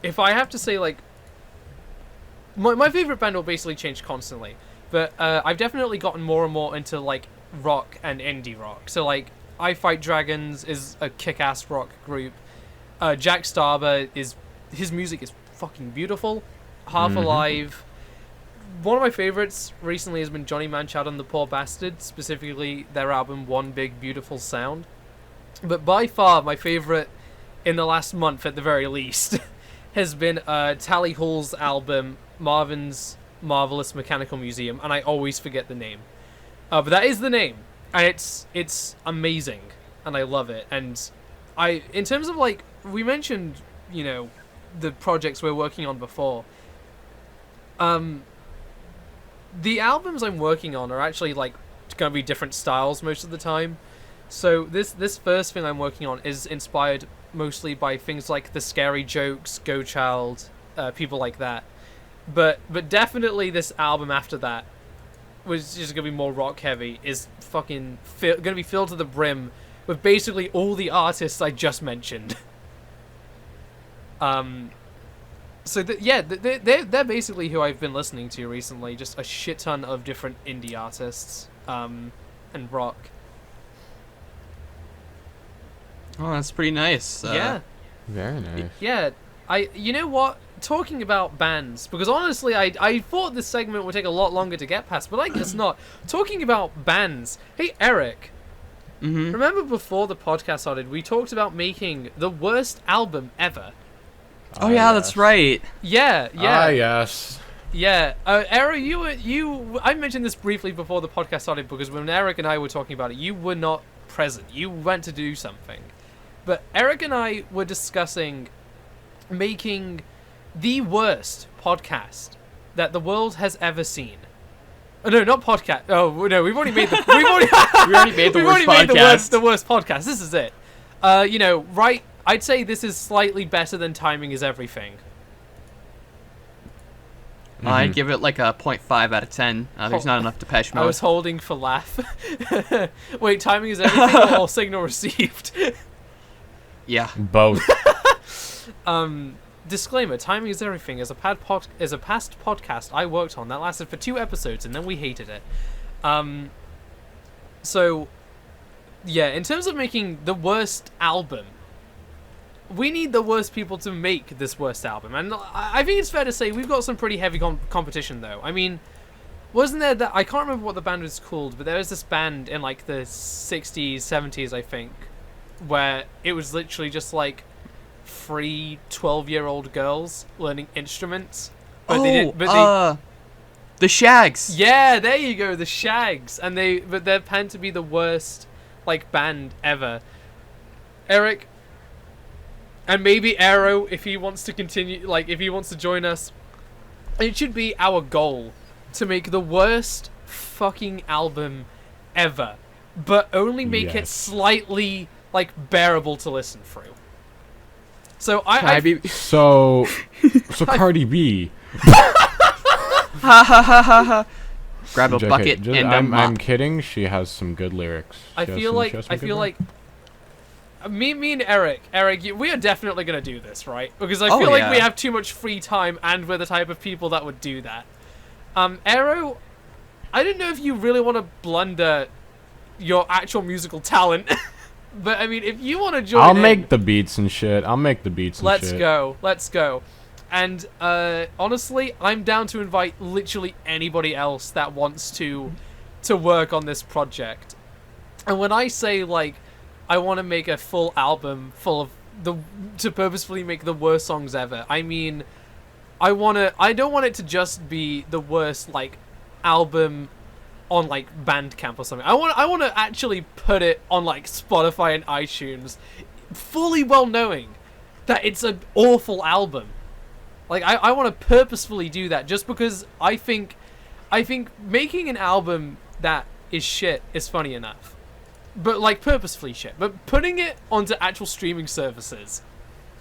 Speaker 1: If I have to say like my favorite band will basically change constantly, but I've definitely gotten more and more into like rock and indie rock. So like I Fight Dragons is a kick-ass rock group. Jack Starber his music is fucking beautiful. Half Alive. One of my favorites recently has been Johnny Manchild and the Poor Bastard, specifically their album One Big Beautiful Sound. But by far my favorite in the last month at the very least has been Tally Hall's album Marvin's Marvelous Mechanical Museum, and I always forget the name. But that is the name, and it's amazing, and I love it. And in terms of like, we mentioned, you know, the projects we're working on before. The albums I'm working on are actually like gonna be different styles most of the time. So this first thing I'm working on is inspired mostly by things like The Scary Jokes, Go Child, people like that. But definitely this album after that, which is just gonna be more rock heavy, is fucking gonna be filled to the brim with basically all the artists I just mentioned. So they're basically who I've been listening to recently. Just a shit ton of different indie artists, and rock.
Speaker 2: Oh, that's pretty nice.
Speaker 1: Yeah.
Speaker 3: Very nice.
Speaker 1: Yeah. You know what? Talking about bands, because honestly, I thought this segment would take a lot longer to get past, but I guess not. Talking about bands. Hey, Eric.
Speaker 2: Mm-hmm.
Speaker 1: Remember before the podcast started, we talked about making the worst album ever.
Speaker 2: Oh yeah, that's right.
Speaker 1: Yeah.
Speaker 3: Yes.
Speaker 1: Yeah, Eric, I mentioned this briefly before the podcast started because when Eric and I were talking about it, you were not present. You went to do something. But Eric and I were discussing making the worst podcast that the world has ever seen. Oh, no, not podcast. Oh, no, we've already made the...
Speaker 2: We already made the worst podcast.
Speaker 1: The worst podcast. This is it. You know, right... I'd say this is slightly better than Timing is Everything.
Speaker 2: I'd give it like a 0.5 out of 10. There's not enough Depeche Mode.
Speaker 1: I was holding for laugh. Wait, Timing is Everything or Signal Received?
Speaker 2: Yeah.
Speaker 3: Both.
Speaker 1: Disclaimer, Timing is Everything is a past podcast I worked on that lasted for 2 episodes and then we hated it. So, yeah, in terms of making the worst album, we need the worst people to make this worst album. And I think it's fair to say we've got some pretty heavy competition, though. I mean, wasn't there that... I can't remember what the band was called, but there was this band in, like, the 60s, 70s, I think, where it was literally just, like, 3 12-year-old girls learning instruments. But
Speaker 2: the Shags.
Speaker 1: Yeah, there you go, the Shags. And they're panned to be the worst, like, band ever. Eric... And maybe Aero, if he wants to continue, like, if he wants to join us, it should be our goal to make the worst fucking album ever, but only make it slightly, like, bearable to listen through. So
Speaker 3: So Cardi B.
Speaker 2: Grab a
Speaker 3: JK,
Speaker 2: bucket and a mop.
Speaker 3: I'm kidding. She has some good lyrics.
Speaker 1: I feel like me and Eric, we are definitely gonna do this, right? Because I feel like we have too much free time, and we're the type of people that would do that. Aero, I don't know if you really want to blunder your actual musical talent, but I mean, if you want to join,
Speaker 3: I'll make the beats and shit. Let's
Speaker 1: go. And honestly, I'm down to invite literally anybody else that wants to work on this project. And when I say, like, I want to make a full album full of to purposefully make the worst songs ever, I mean, I don't want it to just be the worst, like, album on, like, Bandcamp or something. I want to actually put it on, like, Spotify and iTunes, fully well knowing that it's an awful album. Like I want to purposefully do that just because I think making an album that is shit is funny enough. But like purposefully shit. But putting it onto actual streaming services,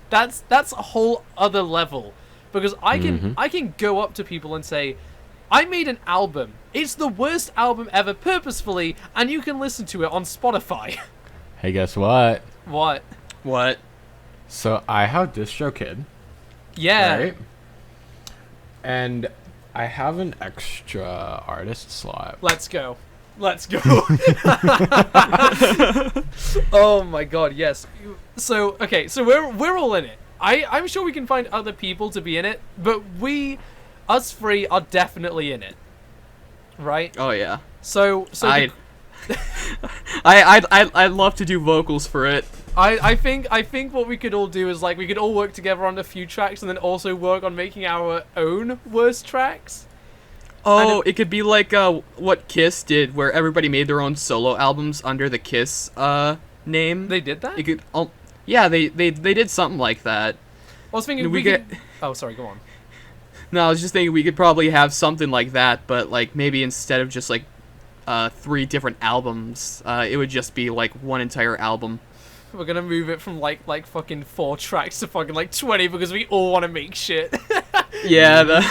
Speaker 1: that's a whole other level. Because I can go up to people and say, I made an album. It's the worst album ever purposefully, and you can listen to it on Spotify.
Speaker 3: Hey, guess what?
Speaker 1: What?
Speaker 2: What?
Speaker 3: So I have DistroKid.
Speaker 1: Yeah.
Speaker 3: Right? And I have an extra artist slot.
Speaker 1: Let's go. Oh my god, yes. So we're all in it. I'm sure we can find other people to be in it, but us three are definitely in it. Right?
Speaker 2: Oh yeah.
Speaker 1: So
Speaker 2: I'd love to do vocals for it.
Speaker 1: I think what we could all do is like we could all work together on a few tracks and then also work on making our own worst tracks.
Speaker 2: Oh, it could be like what Kiss did, where everybody made their own solo albums under the Kiss name.
Speaker 1: They did that?
Speaker 2: It could, yeah, they did something like that.
Speaker 1: I was thinking Oh, sorry, go on.
Speaker 2: No, I was just thinking we could probably have something like that, but like maybe instead of just like 3 different albums, it would just be like one entire album.
Speaker 1: We're gonna move it from like fucking 4 tracks to fucking like 20 because we all want to make shit.
Speaker 2: Yeah.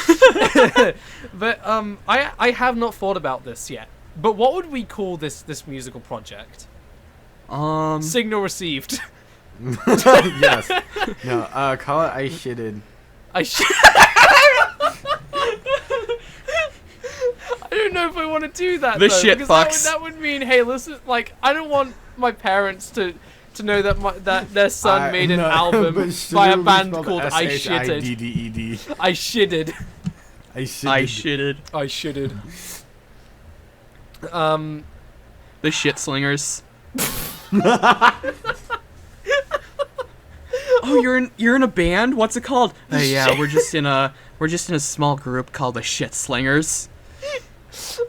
Speaker 1: But I have not thought about this yet. But what would we call this musical project? Signal received.
Speaker 3: Yes. No. Call it I Shitted.
Speaker 1: I don't know if I want to do that.
Speaker 2: The
Speaker 1: though,
Speaker 2: shit
Speaker 1: because
Speaker 2: fucks.
Speaker 1: That would mean, hey, listen, like I don't want my parents to know that their son made an album by a band called I Shitted. I Shitted.
Speaker 2: I shitted. The Shit Slingers. Oh, you're in a band? What's it called? Yeah, we're just in a small group called the Shit Slingers.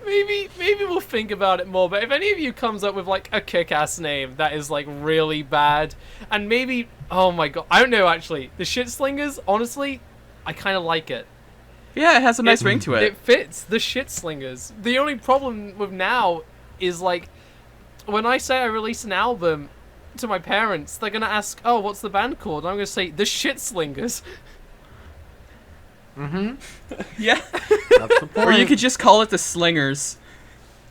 Speaker 1: Maybe we'll think about it more, but if any of you comes up with like a kick-ass name that is like really bad, and maybe, oh my god, I don't know actually, the Shit Slingers, honestly, I kind of like it.
Speaker 2: Yeah, it has a nice ring to it.
Speaker 1: It fits, the Shit Slingers. The only problem with now is like, when I say I release an album to my parents, they're gonna ask, oh, what's the band called? And I'm gonna say, the Shit Slingers.
Speaker 2: Yeah.
Speaker 3: That's the point.
Speaker 2: Or you could just call it the Slingers.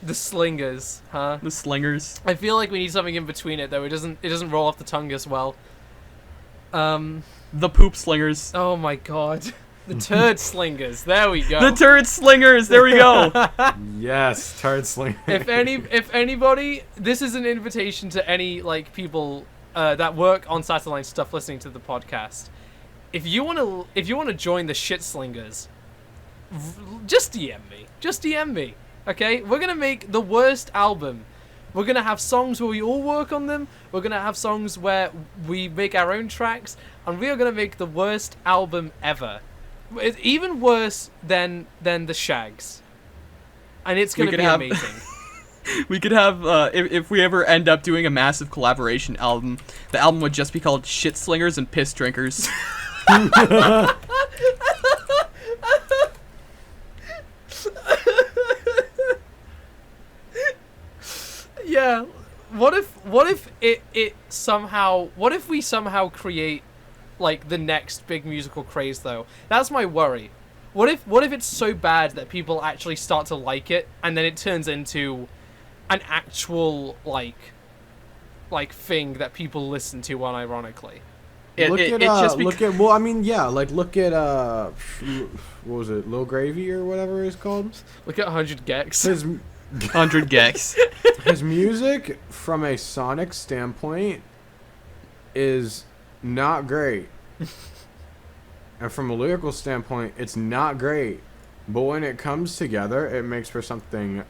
Speaker 1: The Slingers, huh?
Speaker 2: The Slingers.
Speaker 1: I feel like we need something in between it though. It doesn't roll off the tongue as well.
Speaker 2: The Poop Slingers.
Speaker 1: Oh my god. The Turd Slingers. There we go.
Speaker 2: The Turd Slingers. There we go.
Speaker 3: Yes, Turd Slinger.
Speaker 1: If anybody, this is an invitation to any like people that work on Sataline stuff listening to the podcast. If you want to join the Shit Slingers, just DM me. Okay? We're going to make the worst album. We're going to have songs where we all work on them. We're going to have songs where we make our own tracks, and we are going to make the worst album ever. It's even worse than the Shags. And it's going to be amazing.
Speaker 2: We could have, if we ever end up doing a massive collaboration album, the album would just be called Shit Slingers and Piss Drinkers.
Speaker 1: Yeah. What if we somehow create like the next big musical craze though? That's my worry. What if it's so bad that people actually start to like it and then it turns into an actual like thing that people listen to unironically?
Speaker 3: Look at what was it, Lil Gravy or whatever it's called?
Speaker 1: Look at 100 Gex.
Speaker 2: 100 Gex.
Speaker 3: His music, from a sonic standpoint, is not great. And from a lyrical standpoint, it's not great. But when it comes together, it makes for something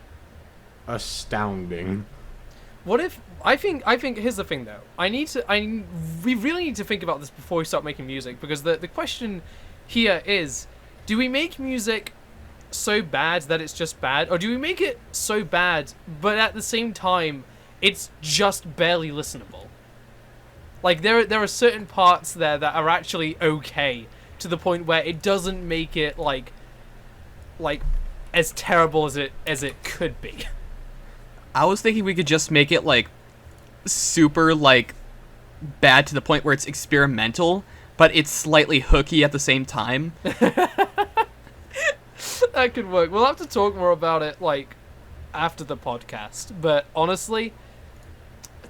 Speaker 3: astounding.
Speaker 1: What if I think here's the thing though. We really need to think about this before we start making music, because the question here is, do we make music so bad that it's just bad, or do we make it so bad but at the same time it's just barely listenable? Like there are certain parts there that are actually okay, to the point where it doesn't make it like as terrible as it could be.
Speaker 2: I was thinking we could just make it like super like bad to the point where it's experimental, but it's slightly hooky at the same time.
Speaker 1: That could work. We'll have to talk more about it like after the podcast. But honestly,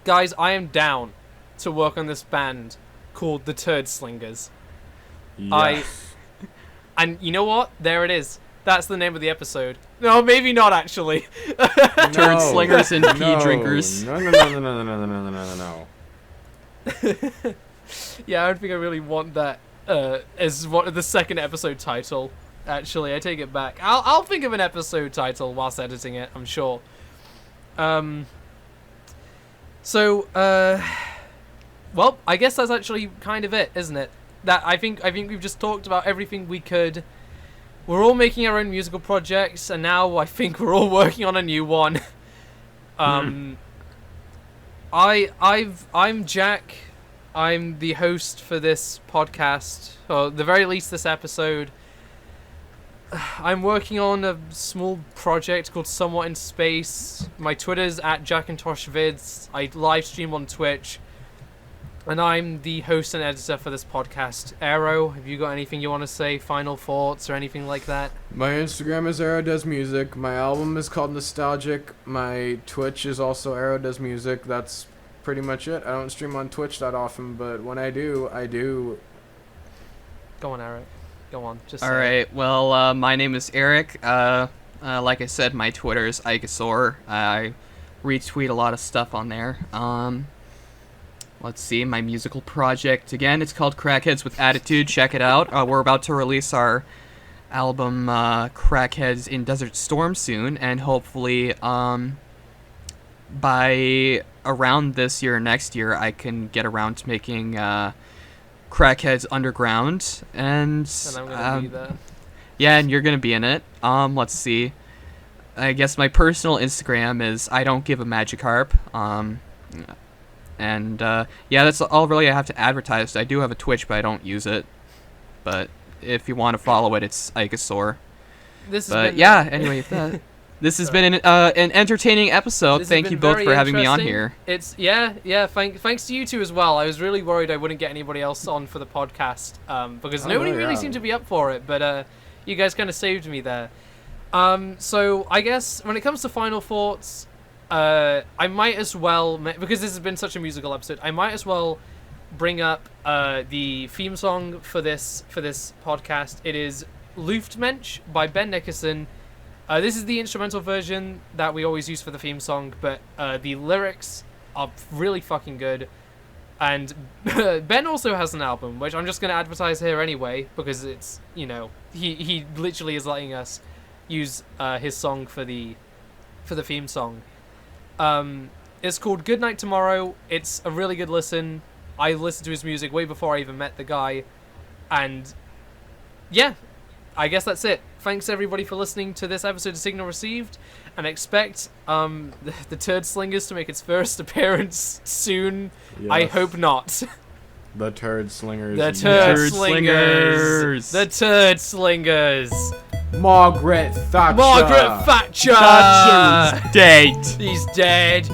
Speaker 1: guys, I am down to work on this band called the Turd Slingers.
Speaker 3: Yes.
Speaker 1: And you know what? There it is. That's the name of the episode. No, maybe not actually.
Speaker 2: Turd slingers and pee drinkers.
Speaker 3: No.
Speaker 1: Yeah, I don't think I really want that as the second episode title. Actually, I take it back. I'll think of an episode title whilst editing it, I'm sure. Well, I guess that's actually kind of it, isn't it? That I think we've just talked about everything we could. We're all making our own musical projects, and now I think we're all working on a new one. I'm Jack. I'm the host for this podcast, or at the very least this episode. I'm working on a small project called Somewhat in Space. My Twitter's @JackintoshVids. I live stream on Twitch. And I'm the host and editor for this podcast. Aero, have you got anything you want to say? Final thoughts or anything like that?
Speaker 3: My Instagram is Aero Does Music. My album is called Nostalgic. My Twitch is also Aero Does Music. That's pretty much it. I don't stream on Twitch that often, but when I do, I do.
Speaker 1: Go on, Eric. Go on. Just
Speaker 2: All
Speaker 1: say
Speaker 2: right. Well, my name is Eric. Like I said, my Twitter is Ikasaur. I retweet a lot of stuff on there. Let's see, my musical project, again, it's called Crackheads with Attitude. Check it out. We're about to release our album, Crackheads in Desert Storm soon, and hopefully, by around this year or next year, I can get around to making, Crackheads Underground, and
Speaker 1: I'm gonna be there.
Speaker 2: yeah, and you're gonna be in it. Let's see. I guess my personal Instagram is I don't give a Magikarp. And yeah, that's all really I have to advertise. I do have a Twitch, but I don't use it. But if you want to follow it, it's Ikasaur. Anyway, this has been an entertaining episode. Thank you both for having me on here.
Speaker 1: It's thanks to you two as well. I was really worried I wouldn't get anybody else on for the podcast because nobody really seemed to be up for it. But you guys kind of saved me there. So I guess when it comes to final thoughts. I might as well, because this has been such a musical episode, I might as well bring up the theme song for this podcast. It is Luftmensch by Ben Nickerson. This is the instrumental version that we always use for the theme song, but the lyrics are really fucking good. And Ben also has an album, which I'm just going to advertise here anyway, because it's, he literally is letting us use his song for the theme song. It's called Goodnight Tomorrow. It's a really good listen. I listened to his music way before I even met the guy. And yeah, I guess that's it. Thanks everybody for listening to this episode of Signal Received, and expect the Turd Slingers to make its first appearance soon. Yes. I hope not.
Speaker 3: The Turd Slingers.
Speaker 1: The Turd Slingers. The Turd Slingers.
Speaker 3: Margaret Thatcher.
Speaker 1: Margaret Thatcher.
Speaker 2: Thatcher's dead.
Speaker 1: He's dead.